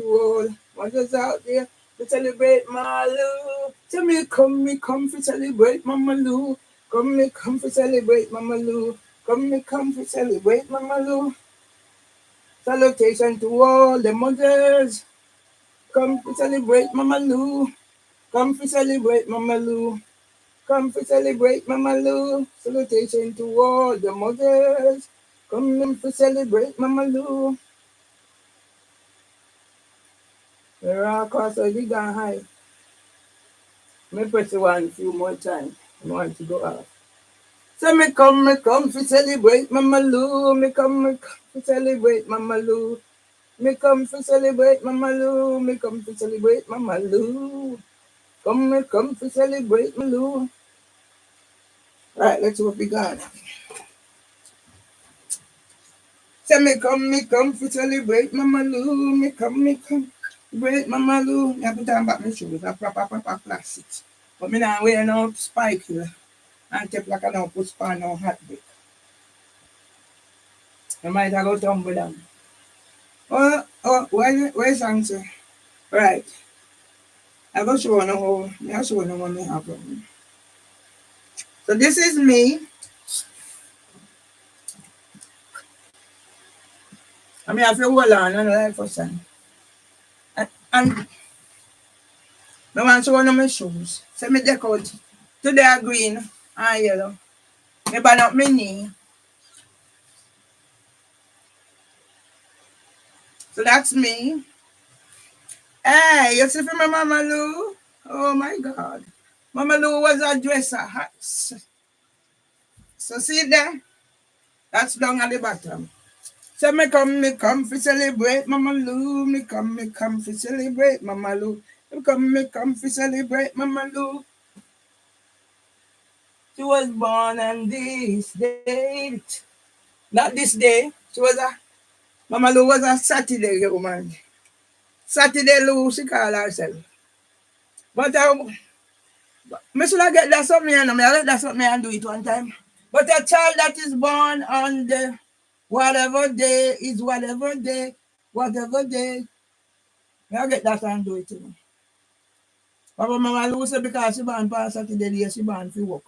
All mothers out there to celebrate Malu. So me come to celebrate Mama Lou. Come to celebrate Mama Lou. Come to celebrate Mama Lou. Salutation to all the mothers. Come to celebrate Mama Lou. Come to celebrate Mama Lou. Come to celebrate Mama Lou. Salutation to all the mothers. Come to celebrate Mama Lou. We're across the big and high. Me press one few more times. I want to go off. So me come to celebrate Mama Lou. Me come to celebrate Mama Lou. Me come to celebrate Mama Lou. Me come to celebrate Mama Lou. Come to celebrate Mama Lou. Right, let's hope we got. So me come to celebrate Mama Lou. Me come celebrate Mama Lou. I put on back my shoes. I proper classics. But me not wear no spike here. And take like I don't put span no hat brick. I might have go tumble down. Where's answer? Right. I go show no how I show no what me happen. So this is me. I mean I feel hold on and like for son. And I want to show one of my shoes. So me deck out. Today are green and yellow. Me ban up my knee. So that's me. Hey, you see from my Mama Lou? Oh my God. Mama Lou was a dresser. So see there? That's down at the bottom. So me come to celebrate Mama Lou. Me come to celebrate Mama Lou. Me come to celebrate Mama Lou. She was born on this date. Not this day. Mama Lou was a Saturday woman. Saturday Lou, she called herself. But me should have get that something and I let that something and do it one time. But a child that is born on the whatever day is whatever day. I get that and do it too. Papa Mama Lou say because she born past Saturday, she born for work.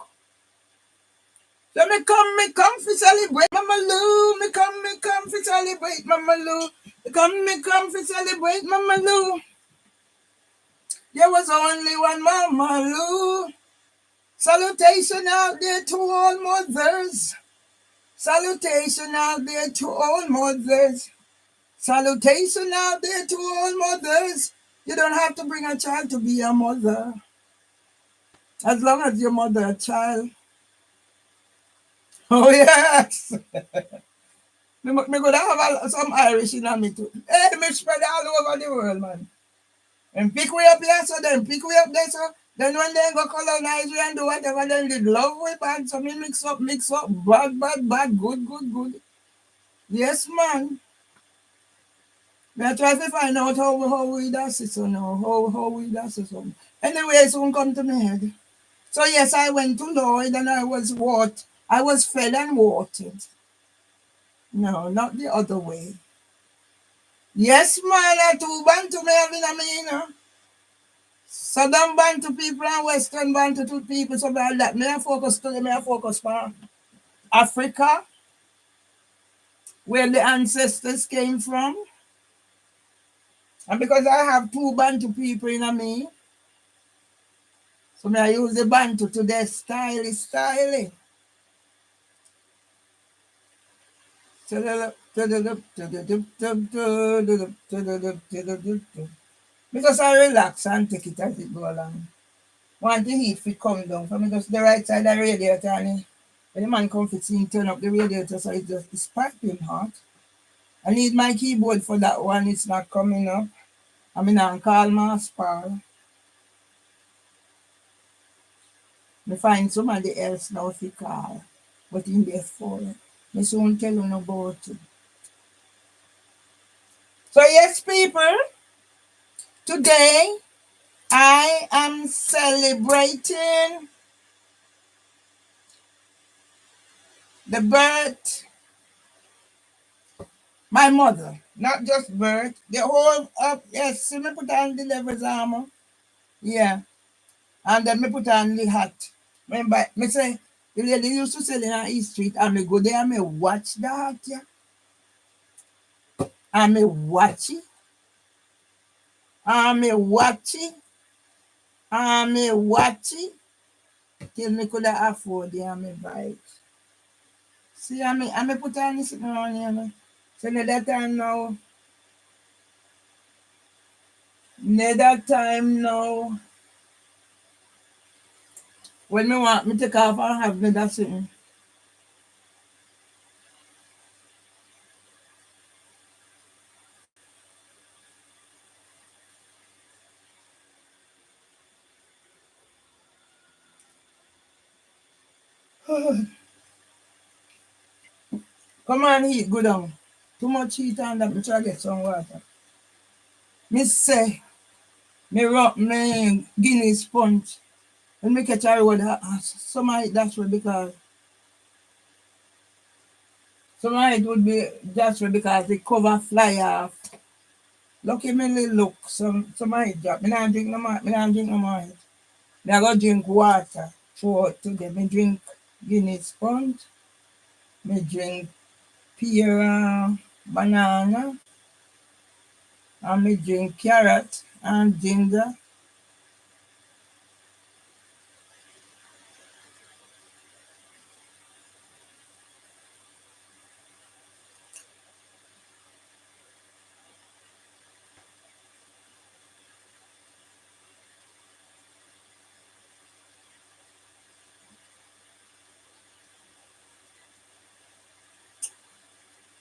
So me come for celebrate Mama Lou. Me come for celebrate Mama Lou. Me come for celebrate Mama Lou. There was only one Mama Lou. Salutation out there to all mothers. Salutation out there to all mothers. Salutation out there to all mothers. You don't have to bring a child to be a mother. As long as your mother a child. Oh yes. Me could have some Irish in me too. Hey, me spread all over the world, man. And pick we up here, so then pick we up there, so then when they go colonize we and do whatever, then they love we bad. So me mix up, bad, good. Yes, man. I try to find out how we does it so now. How we does it so. Anyway, it won't come to my head. So yes, I went to Lloyd and I was fed and watered. No, not the other way. Yes, man, I too Bantu me having a me, you know. Southern Bantu people and Western Bantu people, so like that. Me I focus on Africa, where the ancestors came from. And because I have two Bantu people in me, so I use the Bantu to their style. Because I relax and take it as it go along. Want the heat fit come down for me just the right side of the radiator and when the man come fit see turn up the radiator so it's piping hot. I need my keyboard for that one, it's not coming up. I mean I call my spar. Me find somebody else now if you call. But in there for me soon tell you about it. So yes people, today I am celebrating the birth My mother, not just birth. The whole up, yes, see me put on the devil's armor. Yeah. And then me put on the hat. Remember, me say, the lady used to sell in on East Street, and me go there and me watch the hat, yeah. And me watch it, and me watch it, and me watch it, till me could afford it and me buy it. See, and me put on this on here, so that time now, that time now, when me want me take off and have me that something. Come on, heat, go down. Too much heat on that, me try to get some water. Me say, me rub me guinea sponge. When me catch a road, some of it that's way because some of it would be just way because the cover fly off. Lucky me look, some of it drop. Me not drink no more, me not drink no more. Me I go drink water for today. Me drink guinea sponge, me drink pear banana, and me drink carrot and ginger.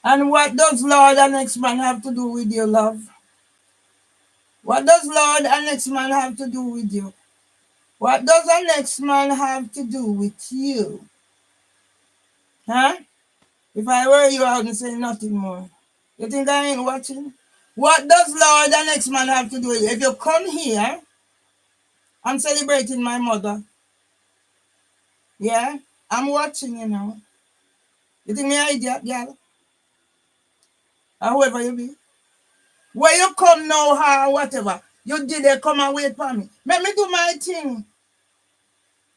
And what does Lord and next man have to do with your love? What does Lord and next man have to do with you? What does the next man have to do with you? Huh? If I were you, I wouldn't say nothing more. You think I ain't watching? What does Lord and next man have to do with you? If you come here, I'm celebrating my mother. Yeah? I'm watching, you know. You think me an idiot, girl? Or whoever you be? Where you come now, or whatever, you did they come and wait for me. Let me do my thing.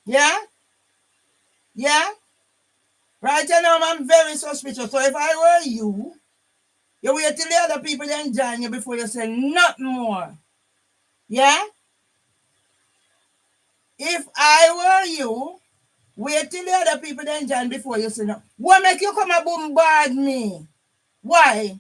Yeah? Yeah? Right now, I'm very suspicious. So if I were you, you wait till the other people then join you before you say nothing more. Yeah? If I were you, wait till the other people then join before you say no. What make you come and bombard me? Why?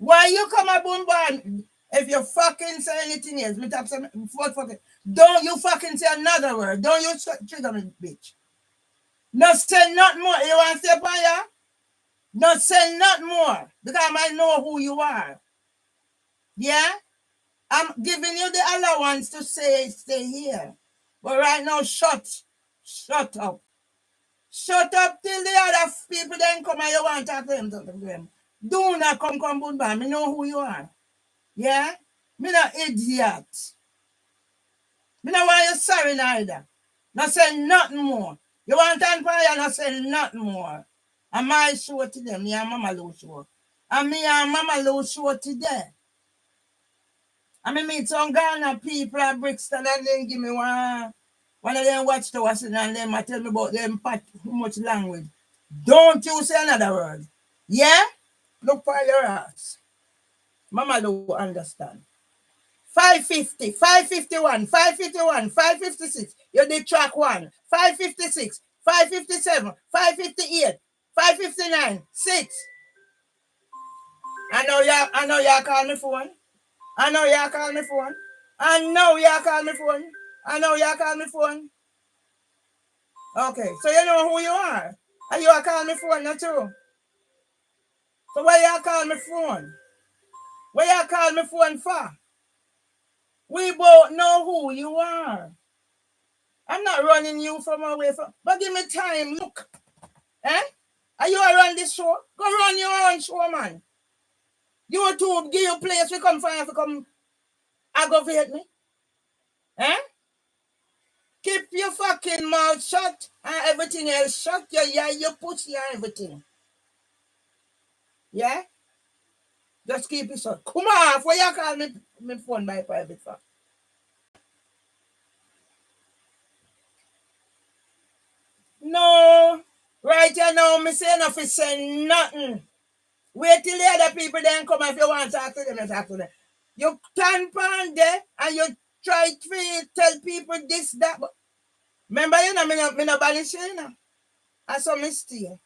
Why you come and bombard me? If you fucking say anything else, me tap some fucking. Don't you fucking say another word. Don't you trigger me, bitch. Not say nothing more. You want to say fire? Not say nothing more. Because I might know who you are. Yeah? I'm giving you the allowance to say stay here. But right now, shut. Shut up. Shut up till the other people then come and you want to talk to them. Do not come by. Me know who you are. Yeah? Me not idiot. Me not want you sorry neither. Not say nothing more. You want to fire, not say nothing more. And my show to them, me and Mama Lou show. And me and Mama Lou show today. I meet some Ghana people at Brixton and then give me one of them watchtowers and then I tell me about them part too much language. Don't you say another word. Yeah? Look for your ass. Mama don't understand. 550, 551, 551, 556. You did track one. 556, 557, 558, 559, 6. I know y'all call me phone. I know y'all call me phone. I know y'all call me phone. I know y'all call me phone. Okay, so you know who you are. And you are calling me phone, not true. So why y'all call me phone? Why y'all call me phone for? We both know who you are. I'm not running you from away from, but give me time. Look. Eh? Are you run this show? Go run your own show, man. YouTube give you place we come find to come aggravate me. Eh? Keep your fucking mouth shut and everything else shut. Your pussy and everything. Yeah? Just keep it short. Come off. Why you call me phone by private for? No. Right here now, me say nothing, say nothing. Wait till the other people then come if you want to talk to them, you talk to them. You stand on there and you try to tell people this, that. But remember, me no balance you, I saw me still.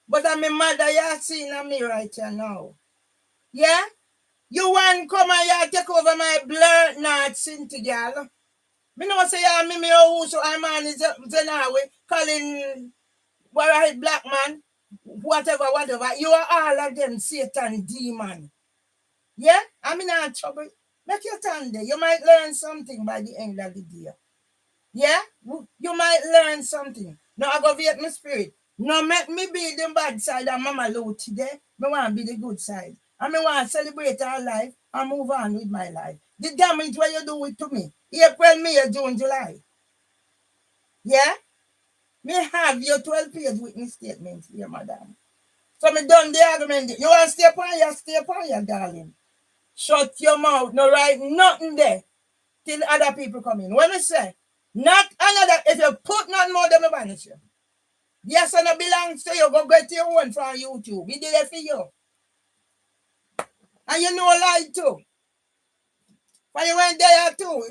But I'm my mother, you seeing me right here now. Yeah? You want come and you take over my blur not Cinti girl. Me know say you me who so I'm on is Zenawi calling what black man, whatever. You are all of them Satan demon. Yeah? I'm in trouble. Make your stand there. You might learn something by the end of the day. Yeah? You might learn something. No aggravate my spirit. No make me be the bad side of Mama Lou today. Me want to be the good side. And me want to celebrate our life and move on with my life. The damage what you do it to me. April, May, June, July. Yeah? Me have your 12-page witness statement here, madam. So me done the argument. You want to stay upon your darling. Shut your mouth. No write nothing there till other people come in. When I say, not another, if you put nothing more than me banish you. Yes, and it belongs to you. Go get your own from YouTube. We did it for you. And you know lie too. But you went there too.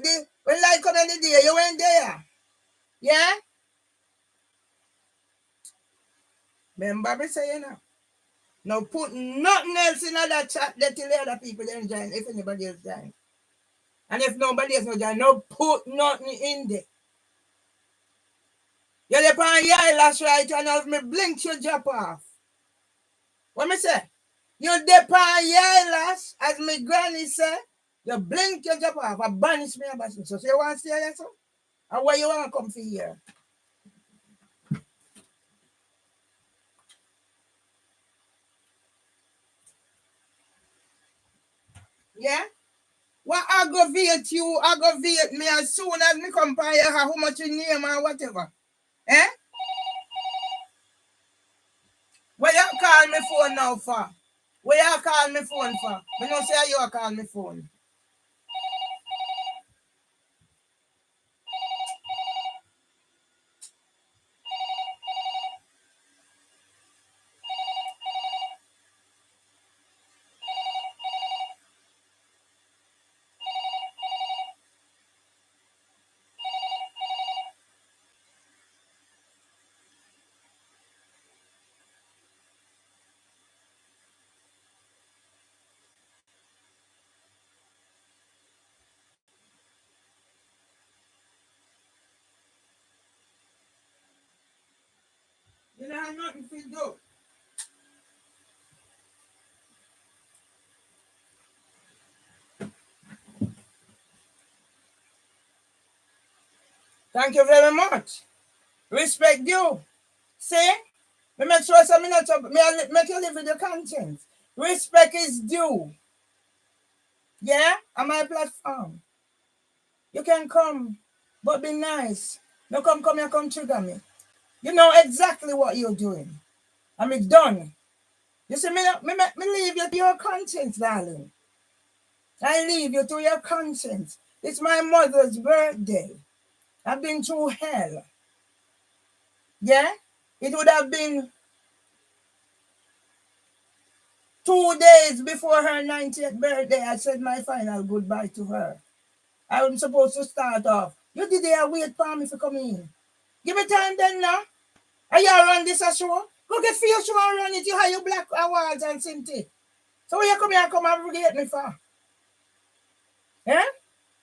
When lie come in the day, you went there. Yeah? Remember me saying now. Now put nothing else in that chat that till the other people then join if anybody else join. And if nobody else no join, no put nothing in there. You're upon your eyelash right and if me blink you drop off. What me say? You dip on your eyelash, as my granny say, you blink you drop off, I banish me about you. So you want to stay here, so? And where you want to come for here? Yeah? What aggravate you, aggravate me as soon as me come by here, how much you name or whatever. Eh? Where you call me phone now for? Where you call me phone for? Me no say you call me phone. You know nothing to do. Thank you very much. Respect you. See? Me make sure so me not make you live with your conscience. Respect is due. Yeah? On my platform. You can come, but be nice. No come here, come trigger me. You know exactly what you're doing. I'm done. You see, me leave you to your conscience, darling. I leave you to your conscience. It's my mother's birthday. I've been through hell. Yeah? It would have been 2 days before her 90th birthday. I said my final goodbye to her. I wasn't supposed to start off. You did there wait for me to come in. Give me time then now. Are you run this a show? Go get for your show and run it. You have your black awards and Cinti. So when you come here, come and forget me for? Yeah?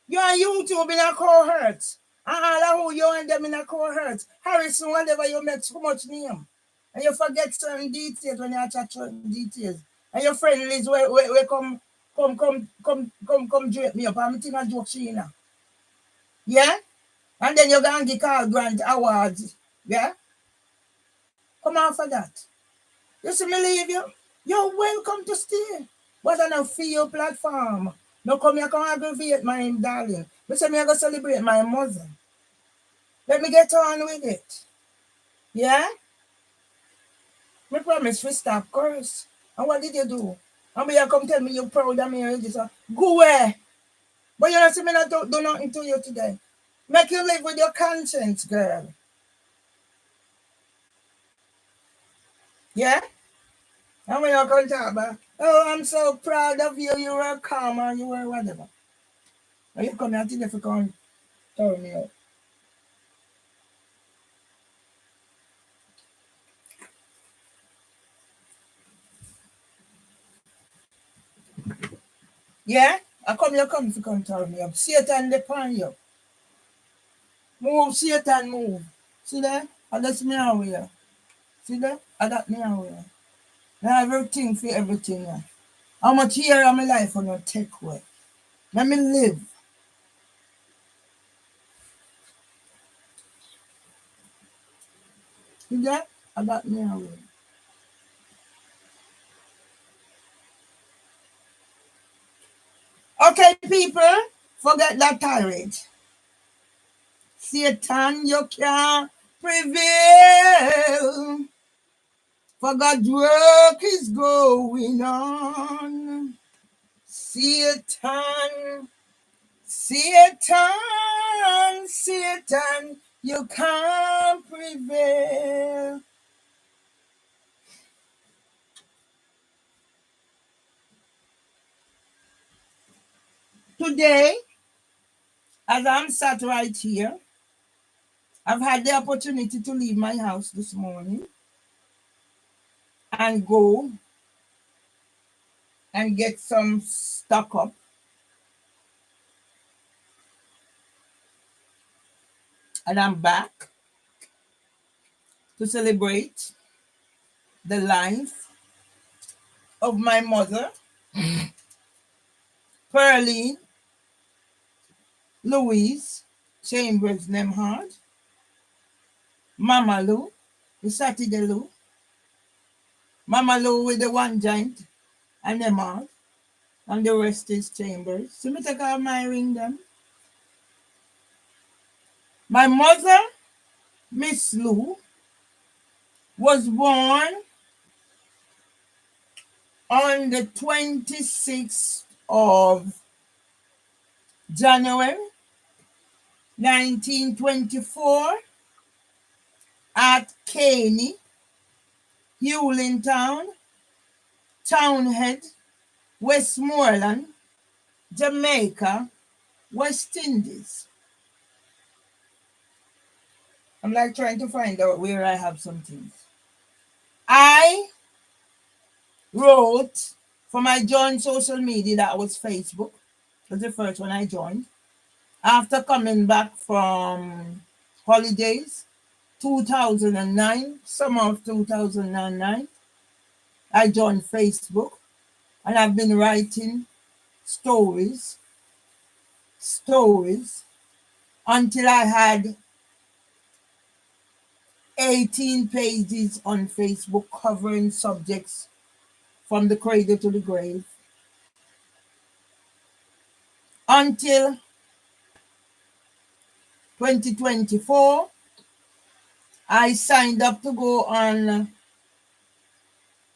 You on YouTube in a cohort. And all of who you and them in a cohort. Harrison, whatever you make so much name. And you forget certain details when you chat certain details. And your friend Liz we come drape me up. I'm thinking a joke she now. Yeah? And then you're going to get called grant awards. Yeah? Come on for that. You see me leave you? You're welcome to stay. But on a field platform. No come here, come aggravate my darling. Me say me I go celebrate my mother. Let me get on with it. Yeah? Me promise we stop curse. And what did you do? And you come tell me you're proud of me and you say, go where? But you don't see me not do nothing to you today. Make you live with your conscience, girl. Yeah? And when you come talk about, oh, I'm so proud of you, you were calm or you were whatever. And you come here today if you come turn me up. Yeah? I come here come if you come turn me up. Satan depend you. Move, Satan, move. See there? And that's me out here. See there? And that me out here. Now everything for everything. Yeah. How much year of my life will not take away? Let me live. See there? And that me out here. Okay, people, forget that tirade. Satan, you can't prevail. For God's work is going on. Satan, Satan, Satan, you can't prevail. Today, as I'm sat right here, I've had the opportunity to leave my house this morning and go and get some stock up. And I'm back to celebrate the life of my mother, Pearline Louise Chambers Nemhard, Mama Lou, the Saturday Lou, Mama Lou with the one joint and Nemhard, and the rest is Chambers. So me take out my ring them. My mother, Miss Lou, was born on the 26th of January 1924 at Caney, Hewlintown, Townhead, Westmoreland, Jamaica, West Indies. I'm like trying to find out where I have some things. I wrote for my joint social media, that was Facebook. That's the first one I joined. After coming back from holidays, 2009, summer of 2009, I joined Facebook and I've been writing stories until I had 18 pages on Facebook covering subjects from the cradle to the grave. Until 2024, I signed up to go on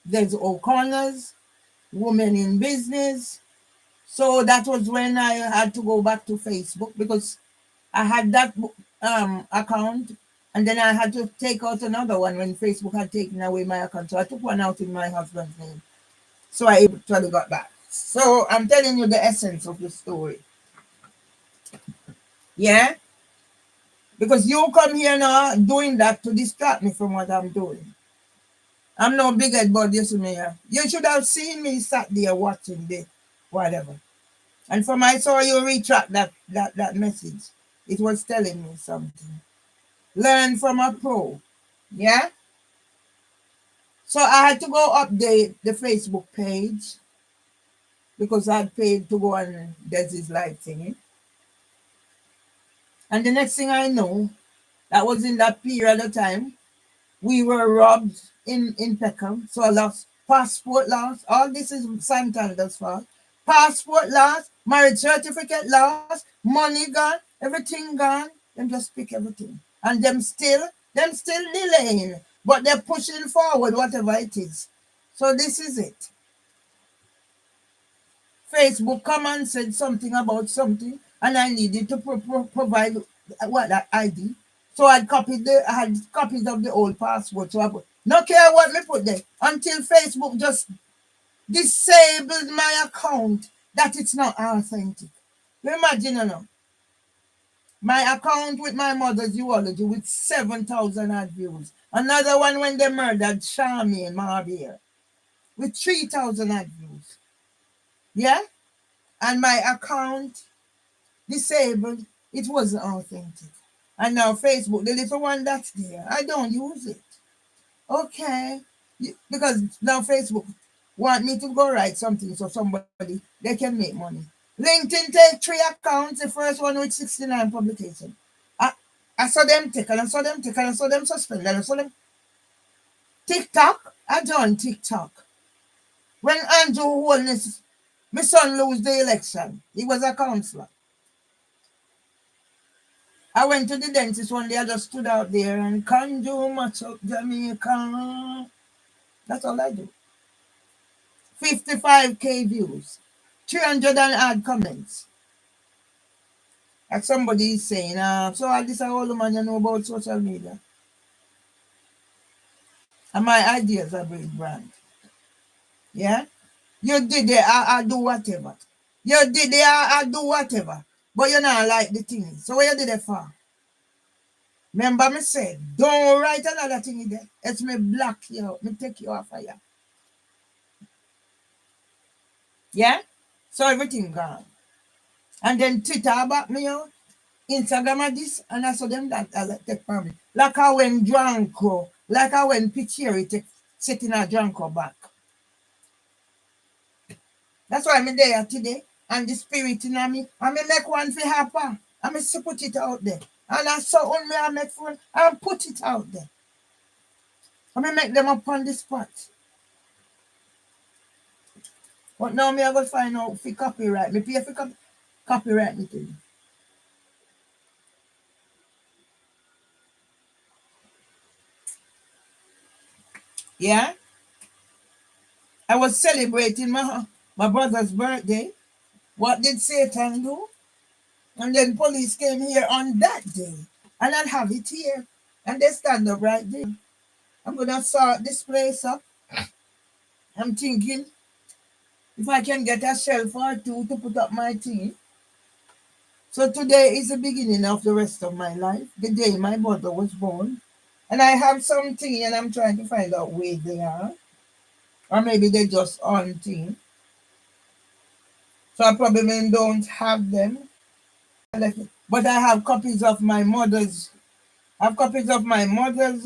Des O'Connor's Women in Business. So that was when I had to go back to Facebook because I had that account and then I had to take out another one when Facebook had taken away my account. So I took one out in my husband's name. So I eventually got back. So I'm telling you the essence of the story. Yeah? Because you come here now doing that to distract me from what I'm doing. I'm no big head bud, you see me here. You should have seen me sat there watching the whatever. And from I saw you retract that message. It was telling me something. Learn from a pro. Yeah? So I had to go update the Facebook page because I'd paid to go on Desi's live thingy. And the next thing I know, that was in that period of time, we were robbed in Peckham. So I lost passport lost. All this is Santander's fault. Passport lost, marriage certificate lost, money gone, everything gone. Them just pick everything. And them still delaying. But they're pushing forward whatever it is. So this is it. Facebook come and said something about something, and I needed to provide what that ID. So I had copies of the old passport. So I put, no care what me put there until Facebook just disabled my account that it's not authentic. Imagine, my account with my mother's eulogy with 7,000 odd views. Another one when they murdered Shami and Marbeer with 3,000 odd views. Yeah? And my account disabled. It wasn't authentic. And now Facebook, the little one that's there, I don't use it. Okay. Because now Facebook want me to go write something so somebody, they can make money. LinkedIn take 3 accounts, the first one with 69 publications. I saw them take and I saw them take and I saw them suspend and I saw them. TikTok, I joined TikTok. When Andrew Holness, my son lose the election, he was a counselor. I went to the dentist one day, I just stood out there and can do much of Jamaica. That's all I do. 55K views, 300 and odd comments. Like somebody is saying, so all this all the man you know about social media. And my ideas are very brand. Yeah? You did it, I do whatever. You did it, I do whatever. But you not like the thing. So what you did it for? Remember me said, don't write another thing in there. It's me block you out. Me take you off of you. Yeah? So everything gone. And then Twitter back me out. Instagram and this, and I saw them that I take from me. Like I went Dranko, like I went Picheri take sitting a Dranko back. That's why I'm there today. And the spirit in me. And me make one for happen. And me put it out there. And I saw on me I make phone and put it out there. And me make them up on the spot. But now me I go find out for copyright. Me pay for copyright me thing. Yeah? I was celebrating my brother's birthday. What did Satan do? And then police came here on that day. And I'll have it here. And they stand up right there. I'm going to sort this place up. I'm thinking if I can get a shelf or two to put up my thing. So today is the beginning of the rest of my life, the day my mother was born. And I have something and I'm trying to find out where they are. Or maybe they're just on thing. So I probably don't have them. But I have copies of my mother's. I have copies of my mother's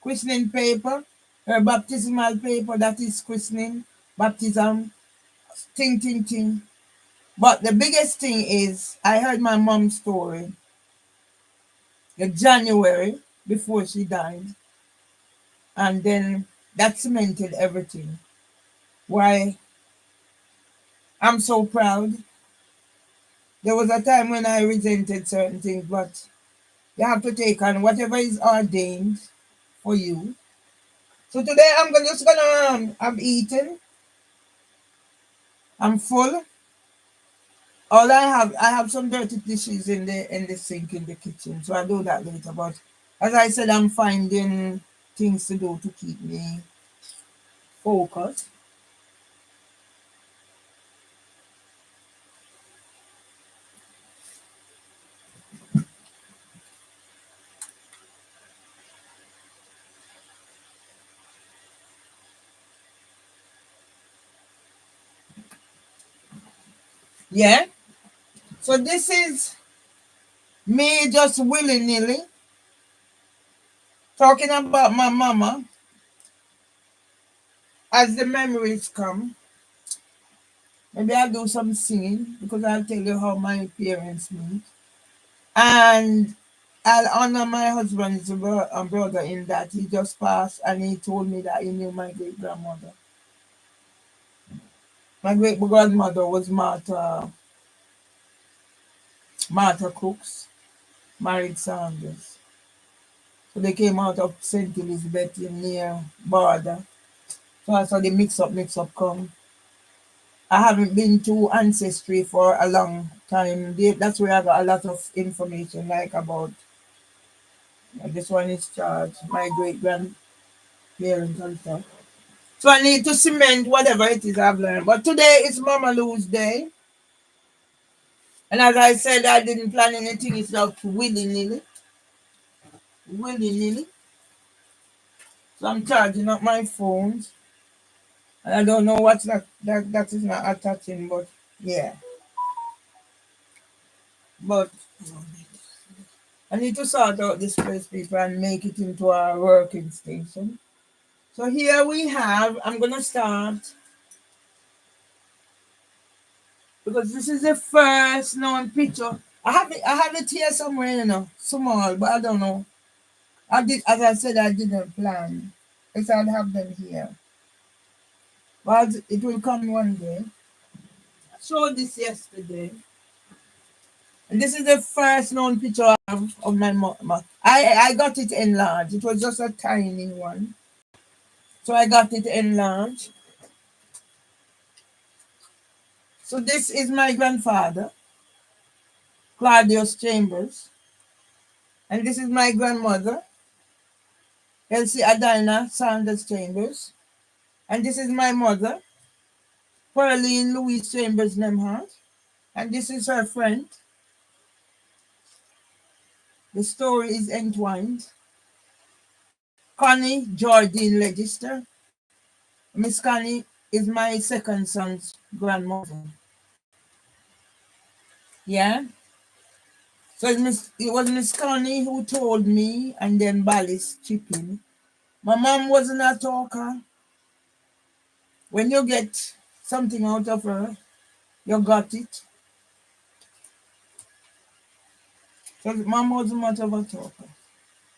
christening paper, her baptismal paper, that is christening, baptism, ting. But the biggest thing is I heard my mom's story in January before she died. And then that cemented everything. Why I'm so proud. There was a time when I resented certain things, but you have to take on whatever is ordained for you. So today just gonna I'm eating. I'm full. All I have some dirty dishes in the sink in the kitchen. So I do that later. But as I said, I'm finding things to do to keep me focused. Yeah. So this is me just willy-nilly talking about my mama as the memories come. Maybe I'll do some singing because I'll tell you how my parents meet. And I'll honor my husband's brother in that he just passed and he told me that he knew my great grandmother. My great grandmother was Martha Cooks, married Sanders. So they came out of St. Elizabeth in near border. So I saw the mix up come. I haven't been to Ancestry for a long time. That's where I got a lot of information, like about this one is charged, my great grandparents and stuff. So I need to cement whatever it is I've learned. But today is Mama Lou's day. And as I said, I didn't plan anything. It's not willy nilly. Willy nilly. So I'm charging up my phones. And I don't know what's that is not attaching, but yeah. But I need to sort out this place, people, and make it into a working station. So here we have, I'm gonna start because this is the first known picture. I have it here somewhere, small, but I don't know. I did, as I said, I didn't plan. Yes, I'll have them here. But it will come one day. I showed this yesterday. And this is the first known picture I have of my mom. I got it enlarged. It was just a tiny one. So I got it enlarged. So this is my grandfather, Claudius Chambers. And this is my grandmother, Elsie Adina Sanders Chambers. And this is my mother, Pearline Louise Chambers Nemhart. And this is her friend. The story is entwined. Connie Jardine Legister. Miss Connie is my second son's grandmother. Yeah. So it was Miss Connie who told me, and then Ballis chipped in. My mom wasn't a talker. When you get something out of her, you got it. So mom wasn't much of a talker.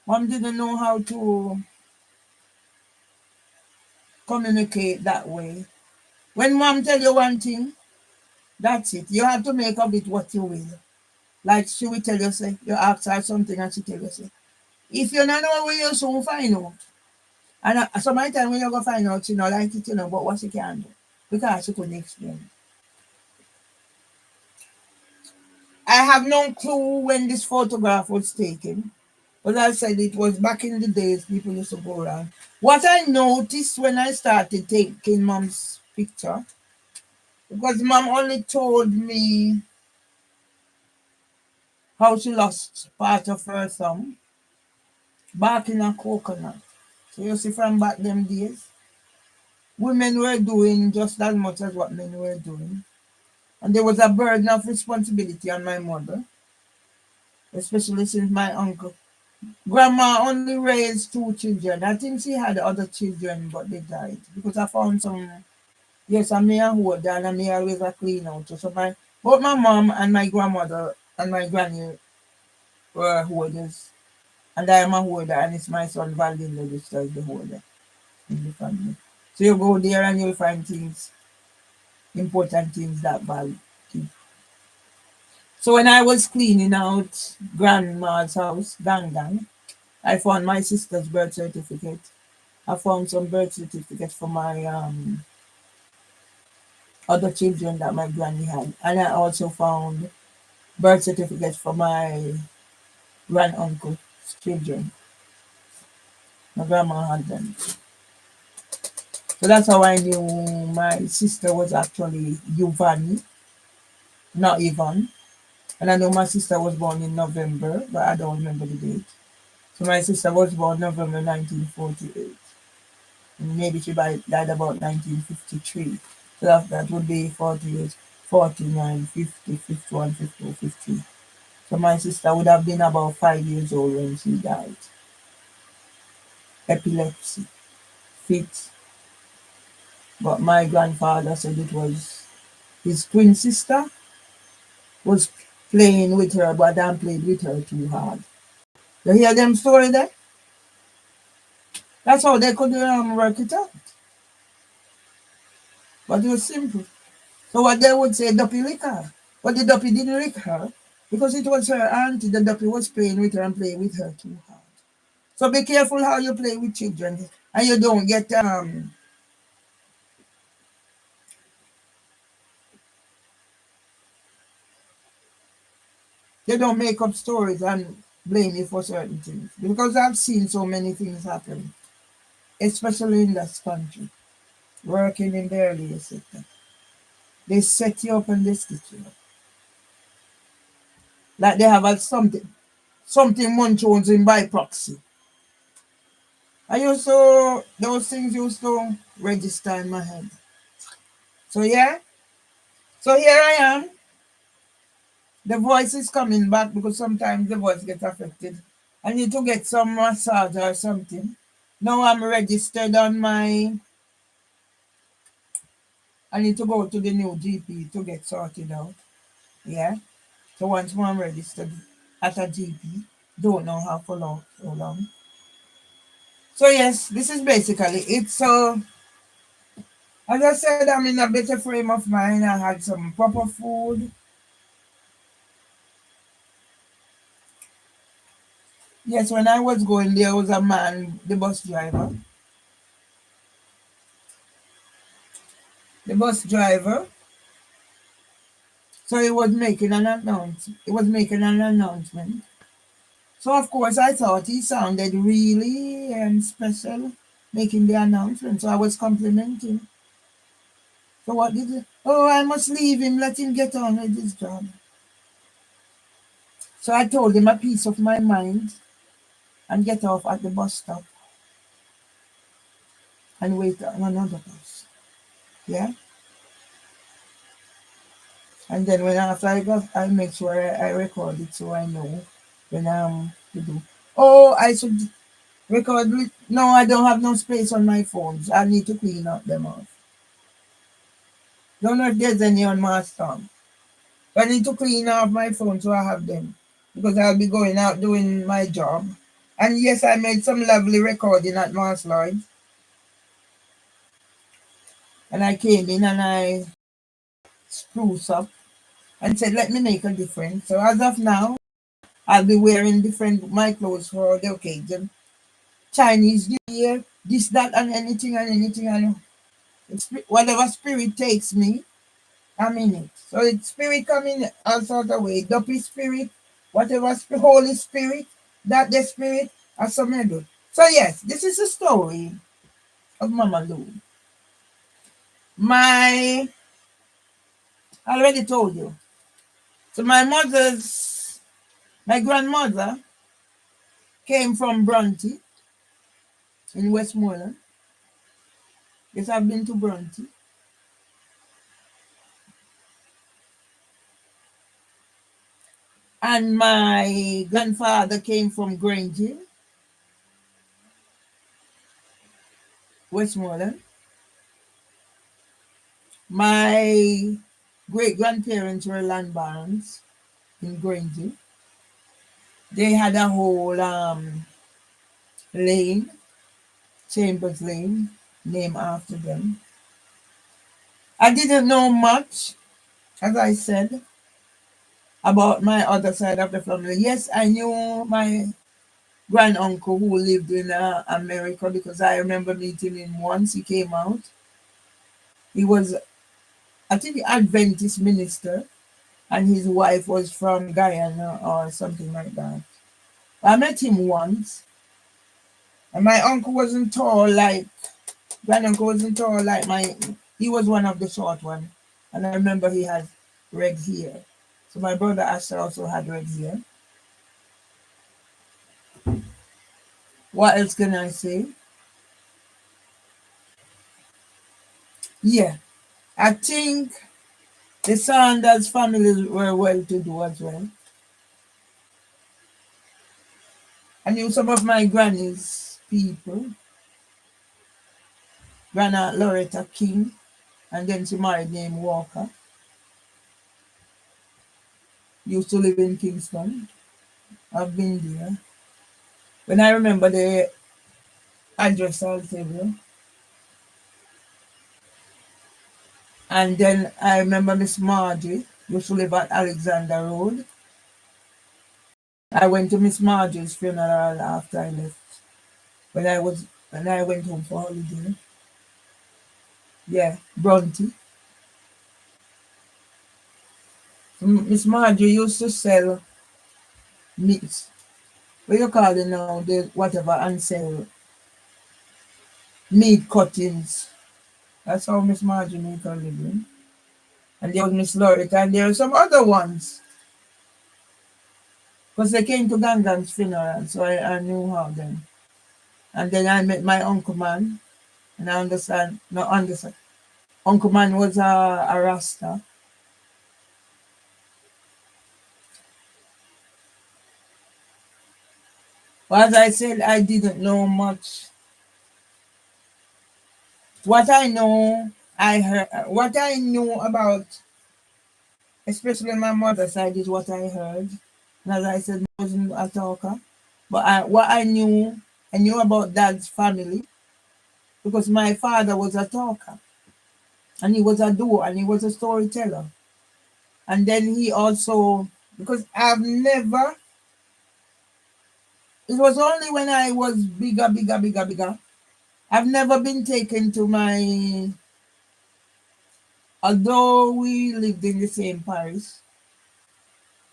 Mom didn't know how to communicate that way. When mom tell you one thing, that's it. You have to make of it what you will. Like she will tell you, say, you ask her something and she tell you, say, if you don't know where you soon find out. And some of the time when you go find out, she don't like it, but what she can do. Because she couldn't explain. I have no clue when this photograph was taken. But I said it was back in the days people used to go around. What I noticed when I started taking mom's picture, because mom only told me how she lost part of her thumb back in a coconut. So you see from back them days, women were doing just as much as what men were doing. And there was a burden of responsibility on my mother, especially since my uncle. Grandma only raised two children. I think she had other children, but they died. Because I found some, yes, I'm here who and I'm here always a clean out. So both my mom and my grandmother and my granny were holders. And I am a holder, and it's my son Valdin Register is the holder in the family. So you go there and you'll find things, important things that Val keep. So when I was cleaning out grandma's house, gang, I found my sister's birth certificate. I found some birth certificates for my other children that my granny had. And I also found birth certificates for my granduncle's children. My grandma had them. So that's how I knew my sister was actually Giovanni, not Yvonne. And I know my sister was born in November, but I don't remember the date. So my sister was born November 1948. And maybe she died about 1953. So that would be 40 years, 49, 50, 51, 52, 50. So my sister would have been about 5 years old when she died. Epilepsy, fit. But my grandfather said it was his twin sister was playing with her, but Dan played with her too hard. You hear them story there? That's how they could work it out. But it was simple. So what they would say, Duppy lick her. But the Duppy didn't lick her because it was her auntie. The Duppy was playing with her and playing with her too hard. So be careful how you play with children. And you don't get they don't make up stories and blame you for certain things. Because I've seen so many things happen, especially in this country, working in the earlier sector. They set you up and they stitch you up. Like they have a something Munchauns in by proxy. Those things used to register in my head. So yeah, so here I am. The voice is coming back because sometimes the voice gets affected. I need to get some massage or something. Now I'm registered on my, I need to go to the new GP to get sorted out. Yeah. So once more I'm registered at a GP, don't know how for long, so long. So yes, this is basically it. So as I said, I'm in a better frame of mind. I had some proper food. Yes, when I was going there was a man, the bus driver. The bus driver. So he was making an announcement. He was making an announcement. So of course I thought he sounded really special making the announcement. So I was complimenting. So what did he? Oh, I must leave him. Let him get on with his job. So I told him a piece of my mind and get off at the bus stop and wait on another bus. Yeah. And then when after I got, I make sure I record it so I know when I'm to do. Oh, I should record it. No, I don't have no space on my phones. I need to clean up them off. Don't know if there's any on my storm. But I need to clean off my phone so I have them because I'll be going out doing my job. And yes, I made some lovely recording at Mars Lloyd. And I came in and I spruce up and said, let me make a difference. So as of now, I'll be wearing my clothes for the occasion. Chinese New Year, this, that, and anything and anything. And whatever spirit takes me, I'm in it. So it's spirit coming all sort of way. Duppy spirit, whatever Holy Spirit, that the spirit, as some do. So yes, this is the story of Mama Lou. I already told you. So my grandmother came from Bronte in Westmoreland. Yes, I've been to Bronte. And my grandfather came from Granger, Westmoreland. My great-grandparents were land barons in Granger. They had a whole lane, Chambers Lane, named after them. I didn't know much, as I said, about my other side of the family. Yes, I knew my granduncle who lived in America because I remember meeting him once. He came out. He was, I think, Adventist minister, and his wife was from Guyana or something like that. I met him once, and my uncle wasn't tall like, granduncle wasn't tall like he was one of the short ones. And I remember he had red hair. So my brother Asher also had red hair. What else can I say? Yeah, I think the Sanders families were well to do as well. I knew some of my granny's people. Grandma Loretta King, and then she married named Walker. Used to live in Kingston. I've been there. When I remember the address, I'll tell you. And then I remember Miss Margie used to live at Alexander Road. I went to Miss Margie's funeral after I left. When I went home for holiday. Yeah, Bronte. Miss Margie used to sell meat. What you call it now? The whatever and sell meat cuttings. That's how Miss Margie make her living. And there was Miss Loretta, and there are some other ones. Because they came to Gangan's funeral, so I knew how then. And then I met my uncle man, and I understand, no understand. Uncle man was a Rasta. But as I said, I didn't know much. What I know, I heard. What I knew about, especially my mother's side, is what I heard. And as I said, I wasn't a talker. But what I knew about dad's family because my father was a talker and he was a doer and he was a storyteller. And then he also, because I've never, it was only when I was bigger. I've never been taken to my, although we lived in the same parish,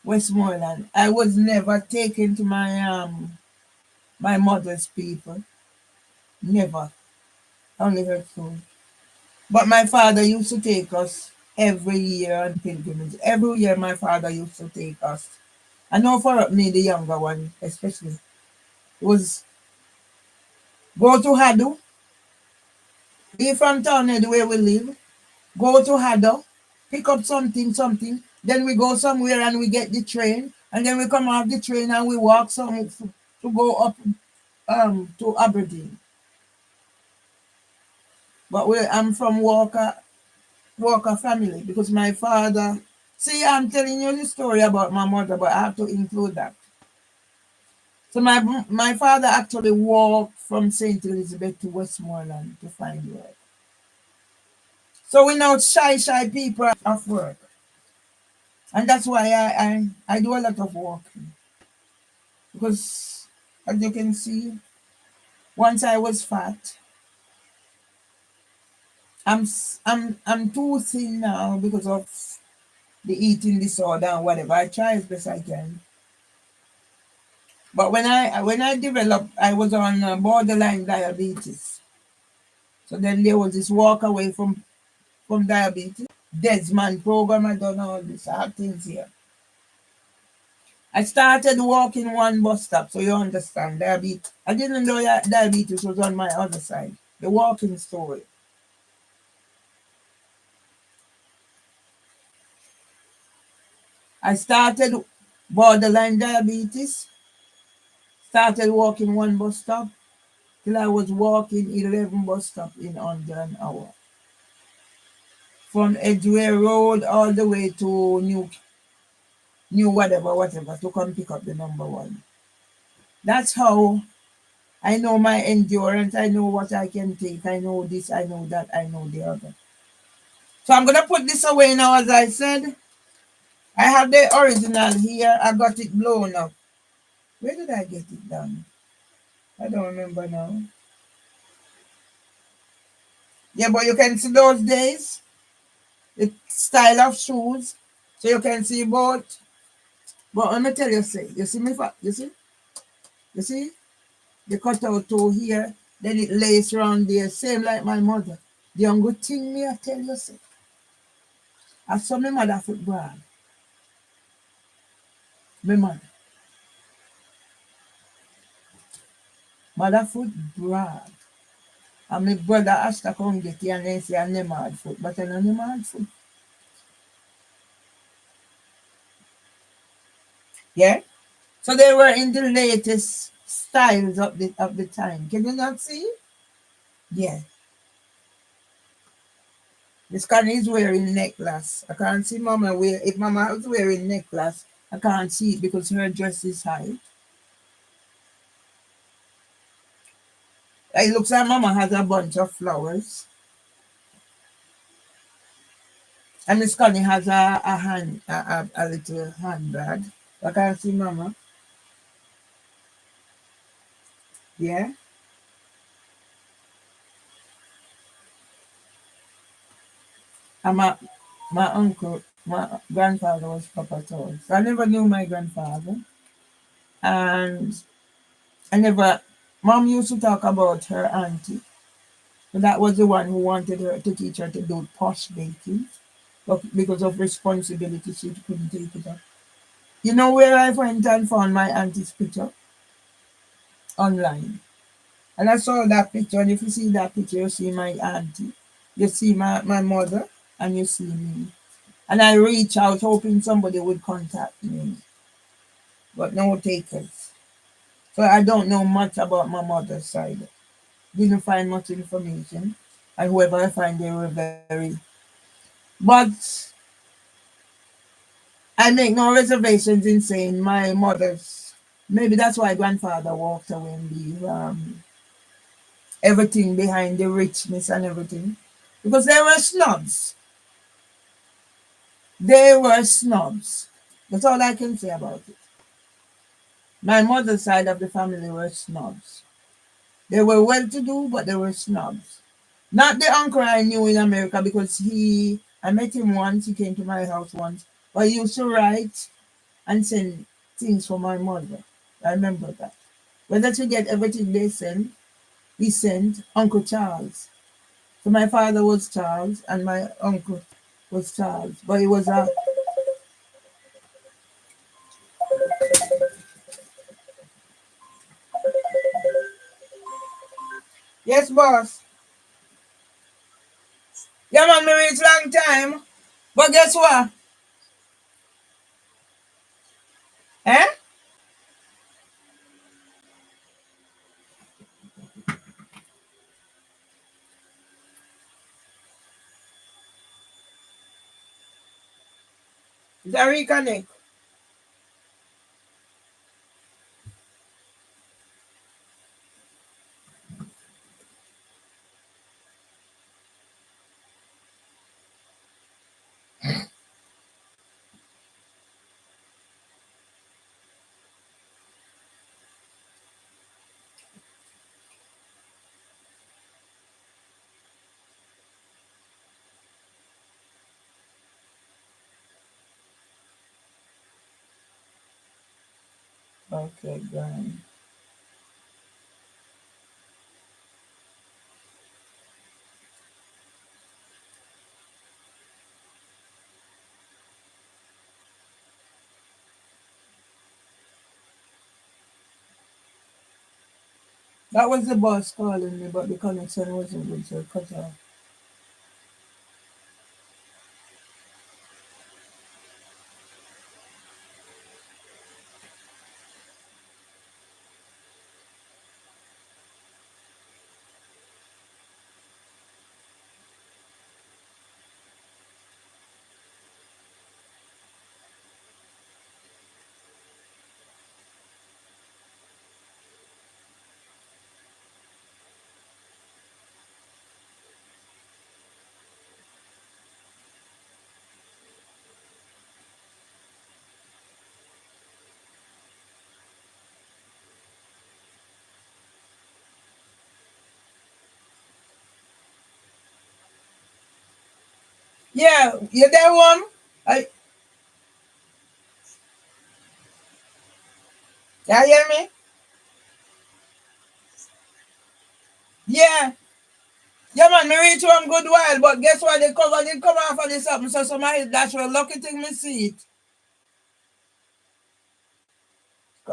Westmoreland, I was never taken to my mother's people. Never. Only her soul. But my father used to take us every year on pilgrimage. Every year my father used to take us. I know for me, the younger one especially, was go to Hadu, be from town where we live, go to Hadu, pick up something, then we go somewhere and we get the train, and then we come off the train and we walk some to go up to Aberdeen. But I'm from Walker family because my father. See, I'm telling you the story about my mother, but I have to include that. So my father actually walked from St. Elizabeth to Westmoreland to find work. So we know shy people of work. And that's why I do a lot of walking. Because as you can see, once I was fat, I'm too thin now because of the eating disorder and whatever. I try as best I can. But when I developed, I was on borderline diabetes. So then there was this walk away from diabetes. Desmond program, I done all this. I have things here. I started walking one bus stop, so you understand diabetes. I didn't know that diabetes was on my other side. The walking story. I started borderline diabetes, started walking one bus stop till I was walking 11 bus stop in under an hour. From Edgware Road all the way to New whatever to come pick up the number one. That's how I know my endurance. I know what I can take. I know this, I know that, I know the other. So I'm going to put this away now, as I said. I have the original here. I got it blown up. Where did I get it done? I don't remember now. Yeah, but you can see those days, the style of shoes. So you can see both. But let me tell you, say, you see me, you see, the cutout toe here, then it lays around there, same like my mother. The young good thing me, I tell you, say, I saw my mother foot broad. My mother foot broad. And my brother asked to come get you and then say I'm never hard foot, but I'm never hard foot. Yeah? So they were in the latest styles of the time. Can you not see? Yeah. This Connie is wearing necklace. I can't see Mama wear. If Mama was wearing necklace, I can't see it because her dress is high. It looks like Mama has a bunch of flowers. And Miss Connie has a little handbag. I can't see Mama. Yeah. And my grandfather was Papa Tall. So I never knew my grandfather. And I never, mom used to talk about her auntie. So that was the one who wanted her to teach her to do posh baking. But because of responsibility, she couldn't take it up. You know where I went and found my auntie's picture? Online. And I saw that picture, and if you see that picture, you see my auntie, you see my mother, and you see me. And I reach out hoping somebody would contact me, but no takers. So I don't know much about my mother's side. Didn't find much information. And whoever I find, they were very. But I make no reservations in saying my mother's. Maybe that's why grandfather walked away and leave everything behind, the richness and everything. Because they were snobs. They were snobs. That's all I can say about it. My mother's side of the family were snobs. They were well to do, but they were snobs. Not the uncle I knew in America because I met him once, he came to my house once, but he used to write and send things for my mother. I remember that. Whether to get everything they sent, he sent Uncle Charles. So my father was Charles and my uncle was Charles. But he was a yes, boss. Yeah, man, me reach long time. But guess what? Eh? It's a reconnect. Okay, grand. That was the boss calling me, but the connection wasn't good, so it cut off. Yeah, you there, one? I, you hear me? Yeah. Yeah, man, me reach home good while, but guess what? The cover did come off of this something, so somebody, that's a lucky thing me see it.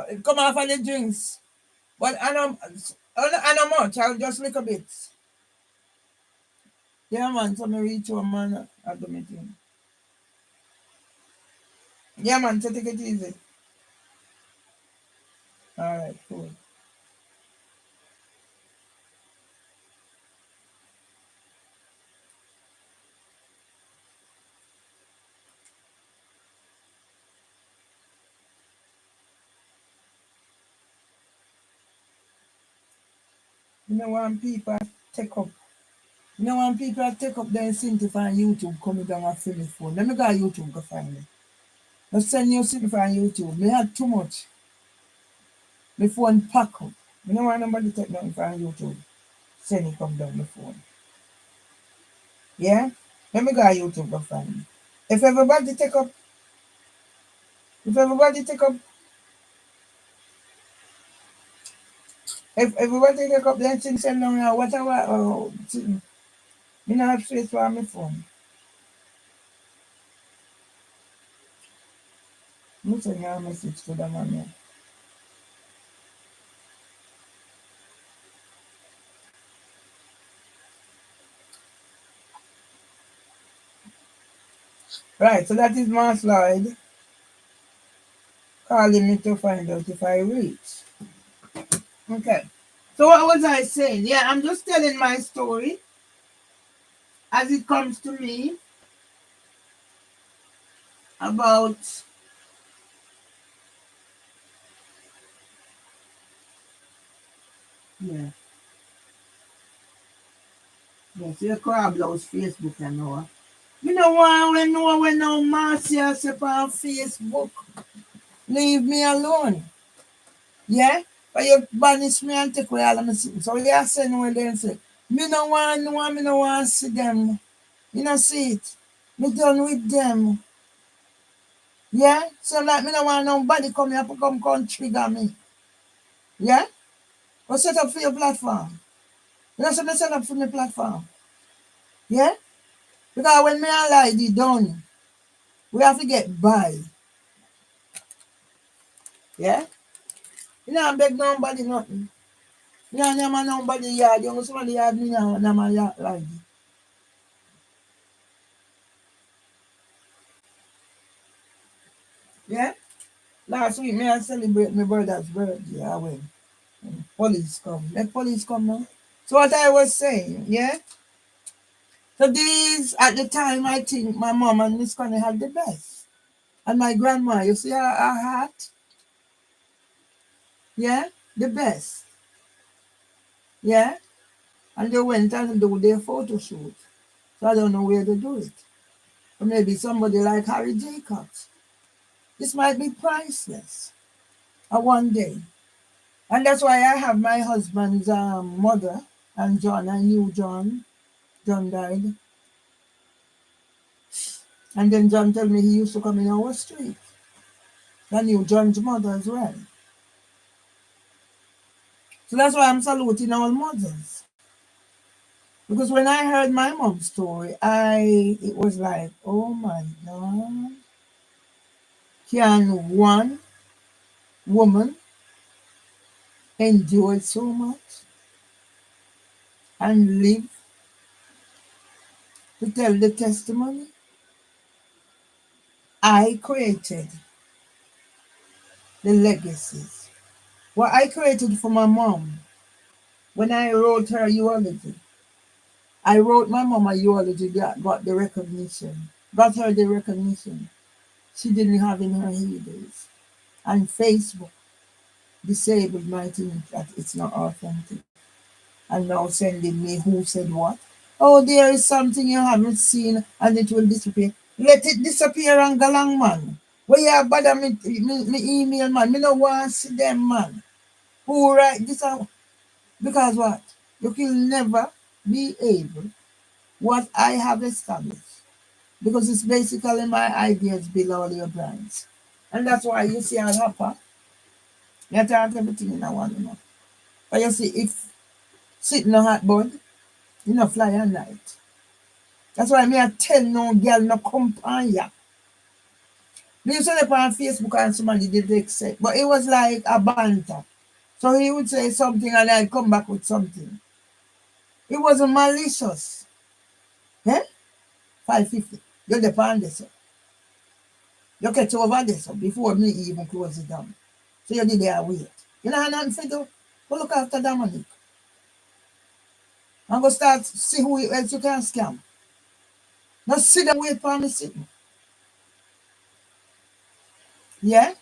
It come off of the drinks. But I know much, I'll just lick a bit. Yeah, man, so me reach home, man, I do my thing. Yeah, man, so take it easy. All right, cool. You know when people take up, you know when people take up their incentive on YouTube coming down and fill my phone. Let me go on YouTube go find me. Let's send you something on YouTube. Me had too much. My phone pack up. You know why nobody take nothing from YouTube. Send it come down my phone. Yeah? Let me go on YouTube go find me. If everybody take up, if everybody take up, If everybody take up them things send down here, whatever, me not have space for my phone. Me send you a message to them on here. Right, so that is Mass Lloyd calling me to find out if I reach. Okay. So what was I saying? Yeah, I'm just telling my story as it comes to me about yeah. Yes, your crab blouse Facebook and know. You know why when no Marcia up on Facebook. Leave me alone. Yeah? But you banish me and take away all of my things. So you are saying when they say, me no want see them. You know see it. Me done with them. Yeah? So like me no want nobody come here to come trigger me. Yeah? Go set up for your platform. You know so me set up for my platform. Yeah? Because when me and Lady done, we have to get by. Yeah? You know I beg nobody nothing. You know never nobody yard. You know somebody yard me now, never yard Lady. Yeah? Last week, me I celebrate my brother's birthday. I went. Police come. Let police come now. So what I was saying, yeah? So these, at the time, I think my mom and Miss Connie had the best. And my grandma, you see her hat? Yeah? The best. Yeah? And they went and do their photo shoot. So I don't know where to do it. Or maybe somebody like Harry Jacobs. This might be priceless. One day. And that's why I have my husband's mother and John. I knew John. John died. And then John told me he used to come in our street. I knew John's mother as well. So that's why I'm saluting our mothers. Because when I heard my mom's story, it was like, oh my God, can one woman endure so much and live to tell the testimony? I created the legacies. What I created for my mom when I wrote her eulogy. I wrote my mom a eulogy that got the recognition, got her the recognition she didn't have in her heydays. And Facebook disabled my thing that it's not authentic. And now sending me who said what. Oh, there is something you haven't seen and it will disappear. Let it disappear and go along, man. Where you bother me email, man. Me no want to see them, man. Who write this out? Because what? You can never be able what I have established. Because it's basically my ideas below your brands. And that's why you see I'll hopper. You talk everything in a one, you know. But you see, if sitting on hot bud, you know, fly at night. That's why me I tell no girl no come on ya. Me used to look on Facebook and somebody did accept, but it was like a banter. So he would say something and I'd come back with something. It wasn't malicious. Eh? 550. You depend this. You catch over this before me even close it down. So you did there wait. You know how nothing to do? Go look after Dominic. And go start see who else you can scam. Not sit and wait for me sitting. Yeah?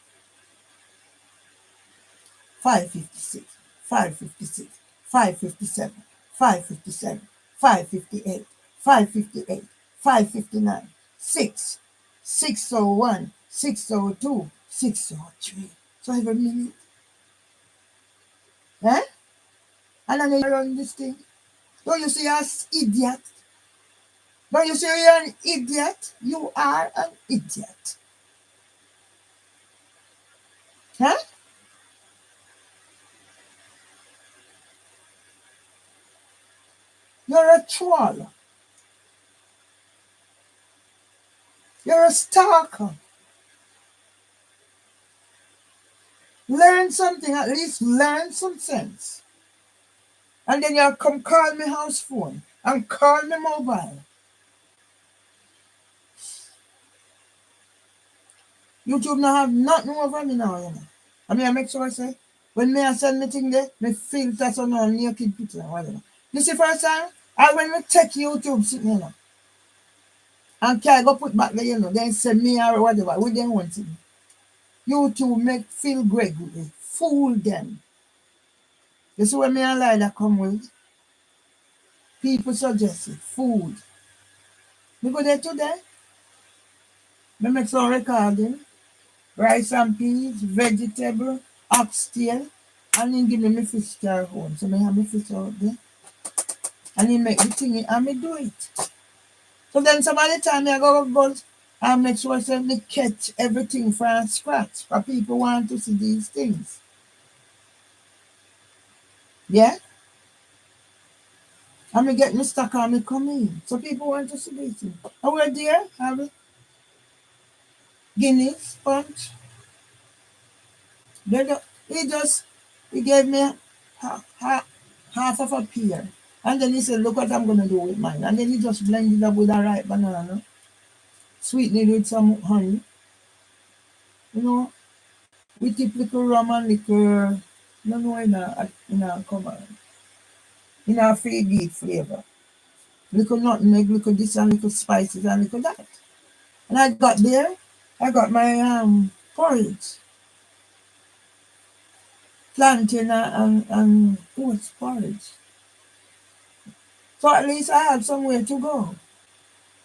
556, 556, 557, 557, 558, 558, 559, 6, 601, 602, 603. So every minute. Eh? And then you run this thing. Don't you see us idiot? Don't you see you're an idiot? You are an idiot. Huh? You're a troll. You're a stalker. Learn something, at least learn some sense. And then you come call me house phone and call me mobile. YouTube not have nothing over me now, you know. I mean, I make sure I say, when me I send me thing there, me filter so no naked picture and whatever. You see first time, I when me check YouTube sitting here now, and can go put back there, you know, then send me or whatever, we don't want it. YouTube make feel great with it. Fool them. You see when me and lie that come with? People suggest it. Food. Me go there today. Me make some recording. Rice and peas, vegetable, oxtail. And then give me my fish jar home. So me have my fish out there. And he make the thing and me do it. So then some of the time I go and make sure I me catch everything from scratch. For people want to see these things. Yeah? And me get me stock and me come in. So people want to see these things. And we're there, have guinea, sponge. He gave me half of a pear. And then he said, look what I'm going to do with mine. And then he just blended it up with a ripe banana, sweeten it with some honey. You know, we tip little rum and liquor, no, in a come on, in a free beef flavor. Little nutmeg, little this and little spices and little that. And I got there, I got my porridge. Plantain and oats porridge. So at least I had somewhere to go.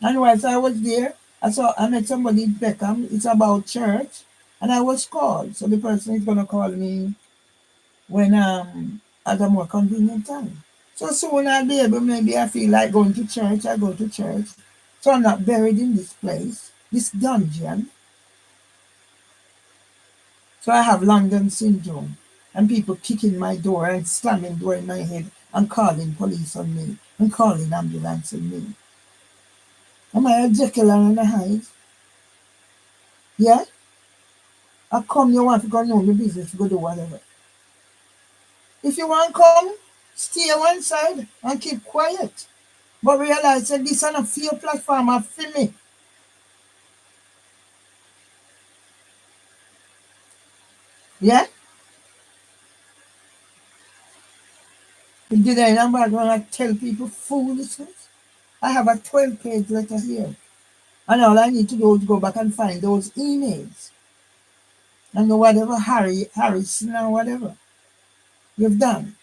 And whilst I was there, I met somebody in Peckham. It's about church, and I was called. So the person is gonna call me when at a more convenient time. So soon I'll be able, maybe I feel like going to church, I go to church. So I'm not buried in this place, this dungeon. So I have London syndrome, and people kicking my door and slamming door in my head and calling police on me and calling ambulance on me. Am I a Jekyll and a Hyde? Yeah? I come, you want to go know my business, go do whatever. If you want to come, stay one side and keep quiet. But realize that this is a fear platform for me. Yeah? Did I number when I tell people foolishness? I have a 12-page letter here. And all I need to do is go back and find those emails. And whatever Harrison or whatever you've done.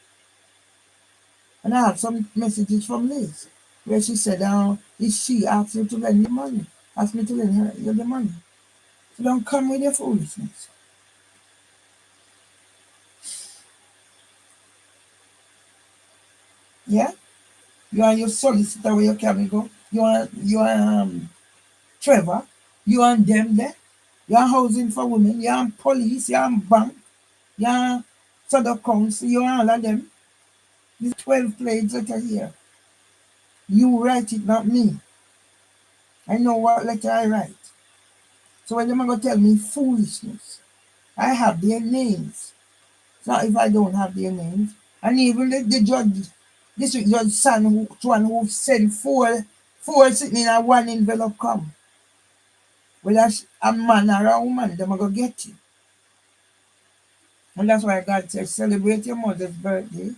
And I have some messages from Liz where she said, is she asked you to lend the money? Asked me to lend her the money. So don't come with your foolishness. Yeah? You and your solicitor where you can go. You are Trevor. You and them there. You are housing for women. You are police. You are bank. You are Southern Council. You are all of them. These 12 plays letter here. You write it, not me. I know what letter I write. So when they're going to tell me foolishness, I have their names. It's not if I don't have their names. And even the judge, district judge son, who sent four sitting in a one envelope come. Whether a man or a woman, they're going to get you. And that's why God says, celebrate your mother's birthday.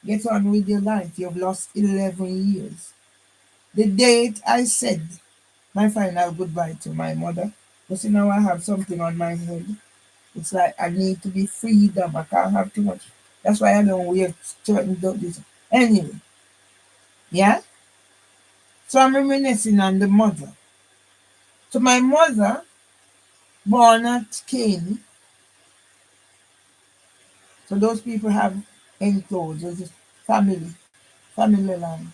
Get on with your life. You've lost 11 years. The date I said my final goodbye to my mother, but see now I have something on my head. It's like I need to be freedom. I can't have too much. That's why I don't wear certain this. Anyway, yeah? So I'm reminiscing on the mother. So my mother, born at Caney, so those people have enclosed, there's family land.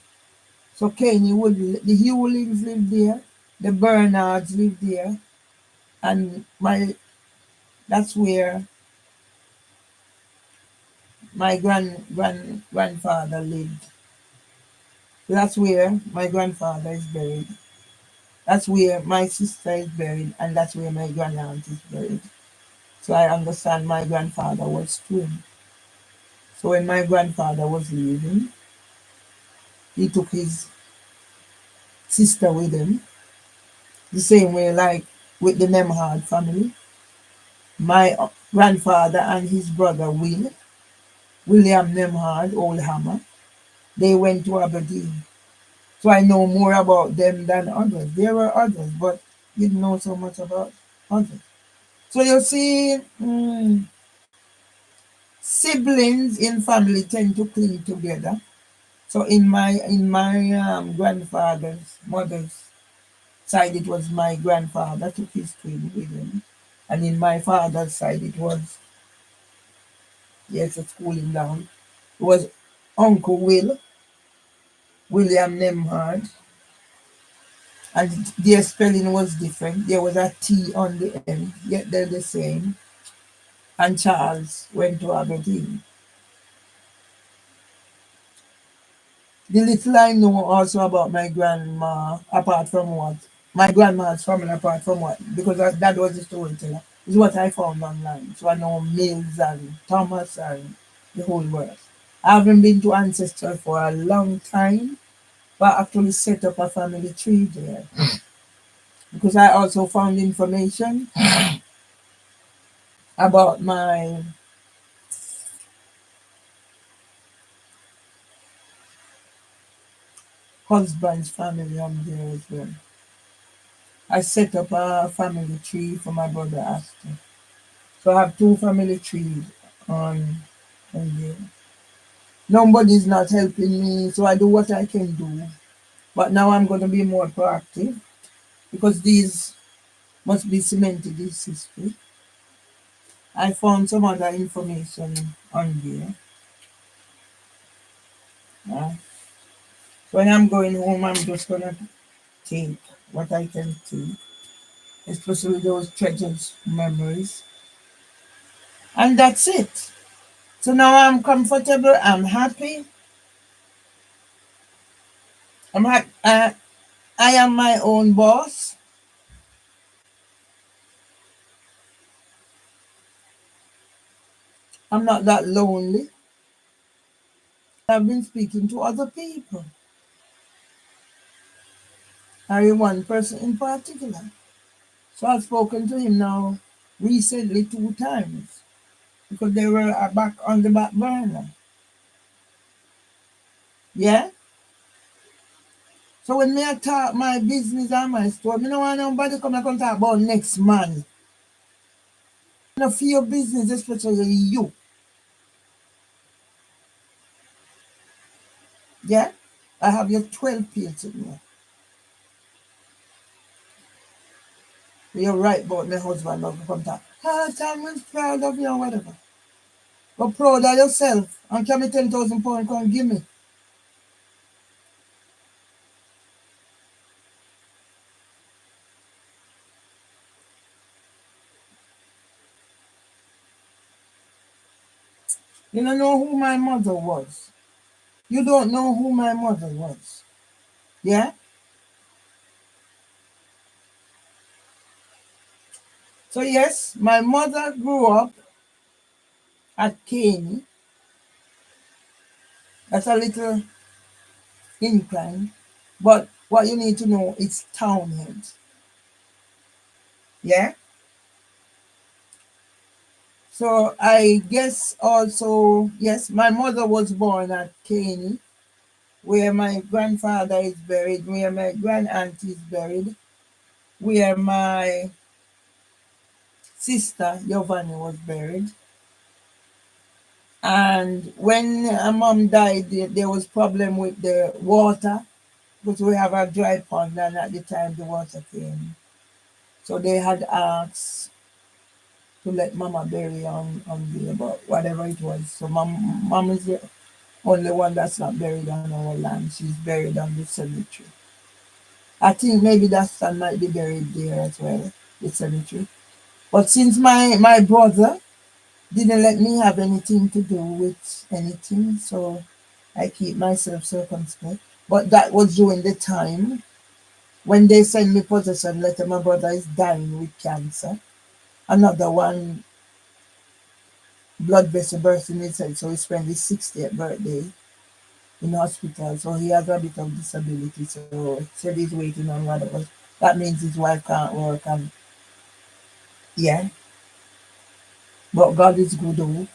So Caney the Hewlins live there, the Bernards live there, and that's where my grandfather lived That's where my grandfather is buried. That's where my sister is buried, and that's where my grandaunt is buried. So I understand my grandfather was twin. So when my grandfather was leaving, he took his sister with him, the same way like with the Nemhard family. My grandfather and his brother William Nemhard, Old Hammer, they went to Aberdeen. So I know more about them than others. There were others, but didn't know so much about others. So you see, siblings in family tend to cling together. So in my grandfather's mother's side, it was my grandfather took his twin with him, and in my father's side, it was yes, it's cooling down. It was Uncle William Nemhard, and their spelling was different. There was a T on the end, yet they're the same. And Charles went to Aberdeen. The little I know also about my grandma, apart from what my grandma's family, apart from what, because that was the storyteller, is what I found online. So I know Mills and Thomas and the whole world. I haven't been to Ancestral for a long time, but I actually set up a family tree there because I also found information about my husband's family on there as well. I set up a family tree for my brother Astor. So I have two family trees on there. Nobody's not helping me, so I do what I can do. But now I'm going to be more proactive because these must be cemented this history. I found some other information on there. Uh, so when I'm going home, I'm just going to take what I can take, especially those treasured memories. And that's it. So now I'm comfortable, I'm happy. I am my own boss. I'm not that lonely. I've been speaking to other people. I one person in particular. So I've spoken to him now recently 2 times because they were back on the back burner. Yeah? So when me I talk my business and my store, me no want nobody come and talk about next man. No for your business, especially you. Yeah? I have your 12 pills in me. You're right about my husband not to come talk. I'm proud of you or whatever. But proud of yourself and give me 10,000 pounds, come give me. You don't know who my mother was. You don't know who my mother was. Yeah? So yes, my mother grew up at Caney. That's a little incline. But what you need to know is Townhead. Yeah? So I guess also, yes, my mother was born at Caney, where my grandfather is buried, where my grand aunt is buried, where my sister Giovanni was buried. And when her mom died, there was problem with the water because we have a dry pond, and at the time the water came. So they had asked to let Mama bury on there, but whatever it was. So mom is the only one that's not buried on our land. She's buried on the cemetery. I think maybe that son might be buried there as well, the cemetery. But since my brother didn't let me have anything to do with anything, so I keep myself circumspect. But that was during the time when they sent me possession letter. My brother is dying with cancer. Another one, blood vessel burst in his head, so he spent his 60th birthday in hospital. So he has a bit of disability. So he said he's waiting on whatever. That means his wife can't work, and yeah. But God is good though.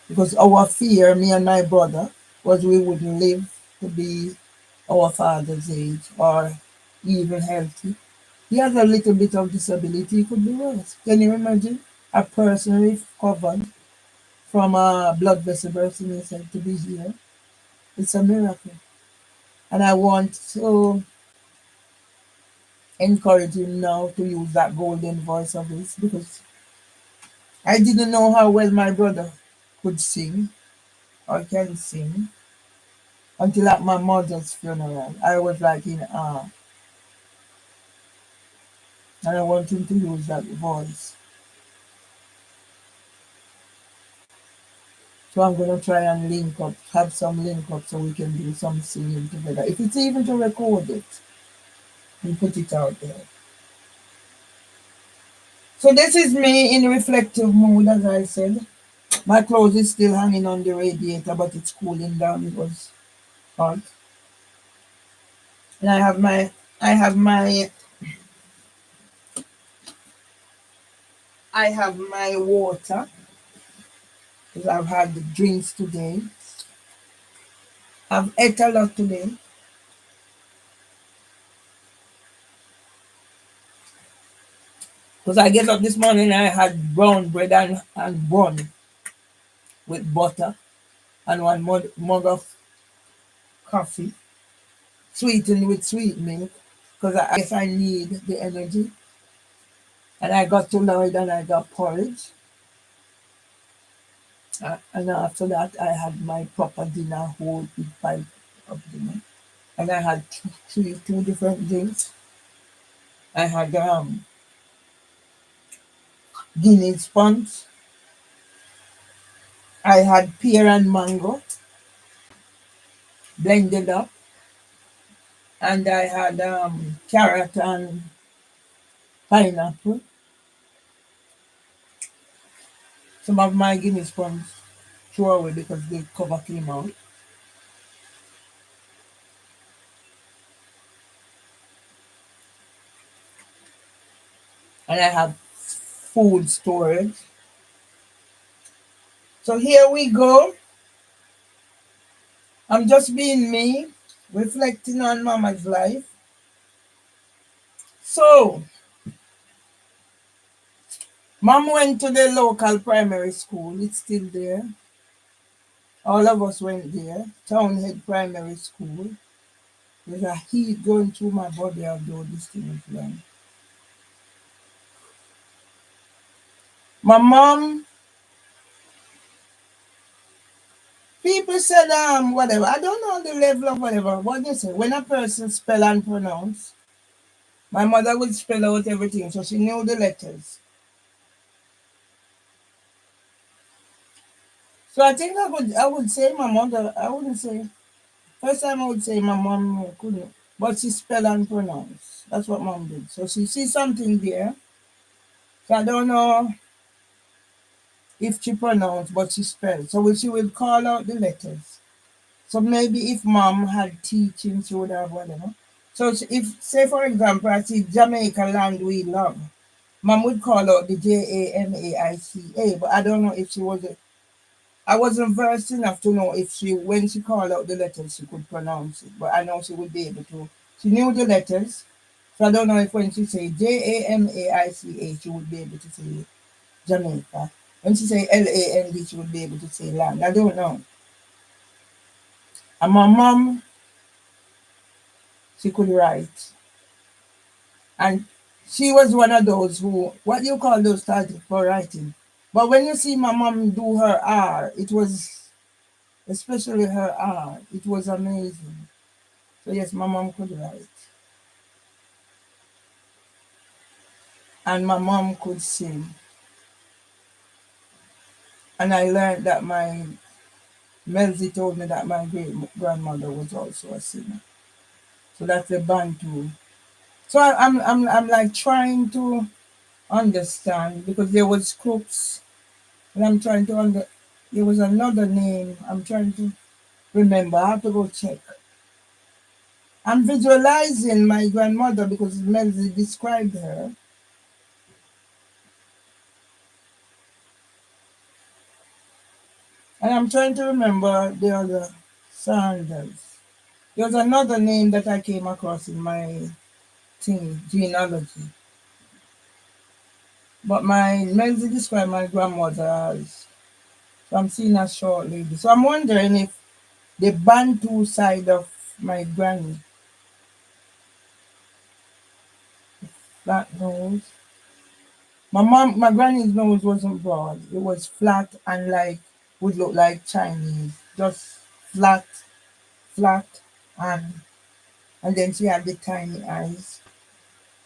Because our fear, me and my brother, was we wouldn't live to be our father's age or even healthy. He has a little bit of disability, it could be worse. Can you imagine? A person recovered from a blood vessel bursting his head to be here. It's a miracle. And I want to encourage him now to use that golden voice of his, because I didn't know how well my brother could sing or can sing until at my mother's funeral. I was like in awe, and I want him to use that voice. So I'm gonna try and link up, have some link up so we can do some singing together. If it's even to record it and put it out there. So this is me in reflective mood, as I said. My clothes is still hanging on the radiator, but it's cooling down. It was hot. And I have my I have my water because I've had the drinks today. I've ate a lot today. Because I get up this morning and I had brown bread and bun with butter and one mug of coffee, sweetened with sweet milk. Because I guess I need the energy. And I got to Lloyd and I got porridge. And after that, I had my proper dinner, whole big pile of dinner. And I had two different drinks. I had Guinness sponge. I had pear and mango blended up. And I had carrot and pineapple. Some of my Guinness sponge threw away because the cover came out. And I have food storage. So here we go. I'm just being me, reflecting on Mama's life. So, Mom went to the local primary school. It's still there. All of us went there. Townhead Primary School. There's a heat going through my body although this thing is long. My mom, people said whatever. I don't know the level of whatever. What they say? When a person spell and pronounce, my mother would spell out everything, so she knew the letters. So I think I would say my mother, I wouldn't say, first time I would say my mom couldn't, but she spell and pronounce. That's what mom did. So she see something there. So I don't know if she pronounced, but she spelled. So she would call out the letters. So maybe if mom had teaching, she would have whatever. So if, say for example, I see Jamaica land we love, mom would call out the Jamaica, but I don't know if she was I wasn't versed enough to know if she, when she called out the letters, she could pronounce it. But I know she would be able to. She knew the letters. So I don't know if when she say Jamaica, she would be able to say Jamaica. When she say Land, she would be able to say land. I don't know. And my mom, she could write. And she was one of those who, what do you call those started for writing? But when you see my mom do her R, it was, especially her R, it was amazing. So yes, my mom could write. And my mom could sing. And I learned that Melzy told me that my great grandmother was also a singer. So that's the Bantu. So I'm like trying to understand because there was Crooks, and I'm trying to there was another name I'm trying to remember. I have to go check. I'm visualizing my grandmother because Melzy described her, and I'm trying to remember the other Sanders. There was another name that I came across in my thing, genealogy. But my Melzy described my grandmother as, so I'm seeing a short lady. So I'm wondering if the Bantu side of my granny, that nose. My granny's nose wasn't broad. It was flat and like would look like Chinese, just flat, flat, and and then she had the tiny eyes.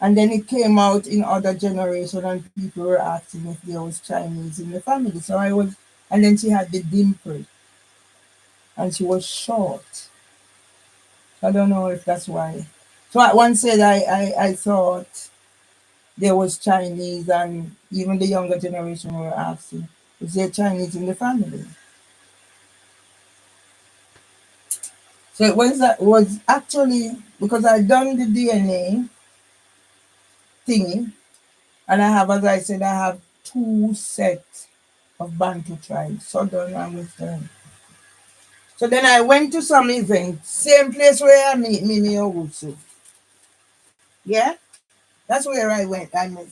And then it came out in other generation, and people were asking if there was Chinese in the family. So I was, and then she had the dimple, and she was short. I don't know if that's why. So at one said I thought there was Chinese, and even the younger generation were asking, is there Chinese in the family? So it was actually because I done the DNA thingy, and I have, as I said, I have two sets of Bantu tribes, Southern and Western. So then I went to some event, same place where I meet Mimi Owusu. Yeah, that's where I went. I met